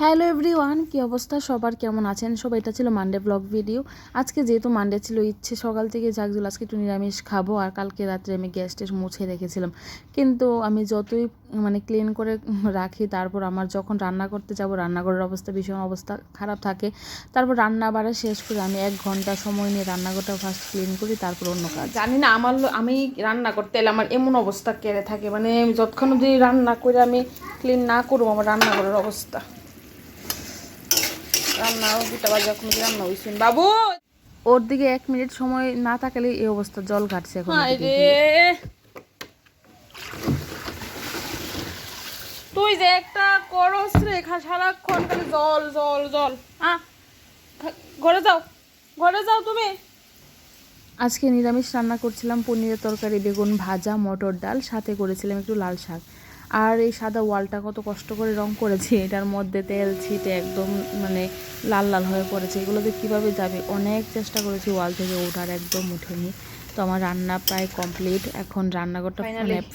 Hello everyone, কি অবস্থা সবার, কেমন আছেন সবাই? এটা ছিল মানডে ব্লগ ভিডিও। আজকে যেহেতু মানডে ছিল, ইচ্ছে সকাল থেকে জাগজুল আজকে একটু নিরামিষ খাবো। আর কালকে রাত্রে আমি গ্যাস টেস মুছে রেখেছিলাম, কিন্তু আমি যতই ক্লিন করে রাখি, তারপর আমার যখন রান্না করতে যাব রান্নাঘরের অবস্থা ভীষণ অবস্থা খারাপ থাকে। তারপর রান্না বাড়া শেষ করে আমি 1 ঘন্টা সময় নিয়ে রান্নাঘরটা ফার্স্ট ক্লিন করি, তারপর অন্য কাজ। জানি না আমি রান্না করতে এলে আমার এমন অবস্থা কেড়ে থাকে, যতক্ষণ অবধি রান্না করে আমি ক্লিন না করবো আমার রান্নাঘরের অবস্থা। রান্না 2টা বাজে, এখন রান্না হয়েছেন বাবু। ওর দিকে 1 মিনিট সময় না থাকলে এই অবস্থা, জল ঘাটছে এখন। তুই যে একটা করস রে, সারাক্ষণ খালি জল জল জল। ঘরে যাও তুমি। আজকে নিরামিষ রান্না করছিলাম, পনিরের তরকারি, বেগুন ভাজা, মটর ডাল, সাথে করেছিলাম একটু লাল শাক। আর এই সাদা ওয়ালটা কত কষ্ট করে রং করেছি, এটার মধ্যে তেল ছিটে একদম লাল লাল হয়ে পড়েছে। এগুলোতে কীভাবে যাবে, অনেক চেষ্টা করেছি ওয়াল থেকে ওঠার, একদম উঠেনি। তো আমার রান্না প্রায় কমপ্লিট। এখন রান্নাঘরটা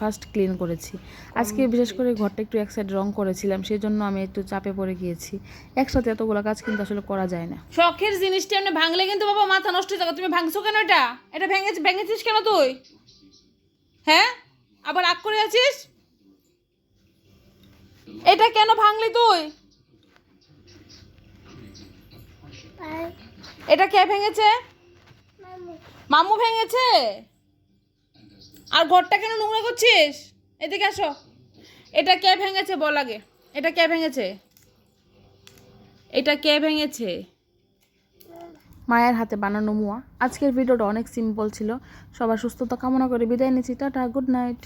ফার্স্ট ক্লিন করেছি। আজকে বিশেষ করে ঘরটা একটু এক সাইড রং করেছিলাম, সেই জন্য আমি একটু চাপে পড়ে গিয়েছি। একসাথে এতগুলো কাজ কিন্তু আসলে করা যায় না। শখের জিনিসটা এমনি ভাঙলে কিন্তু বাবা মাথা নষ্ট হয়ে যাবে। তুমি ভাঙছো কেন? এটা ভেঙেছিস কেন তুই? হ্যাঁ, আবার রাগ করে আছিস? এটা কেন ভাঙলি তুই? এটা কে ভেঙেছে? মামু ভেঙেছে। আর ঘরটা কেন নোংরা করছিস? এদিকে আসো। এটা কে ভেঙেছে বল আগে। এটা কে ভেঙেছে? এটা কে ভেঙেছে? মায়ের হাতে বানানো মুয়া। আজকের ভিডিওটা অনেক সিম্পল ছিল। সবার সুস্থতা কামনা করে বিদায় নিচ্ছি। Tata, good night.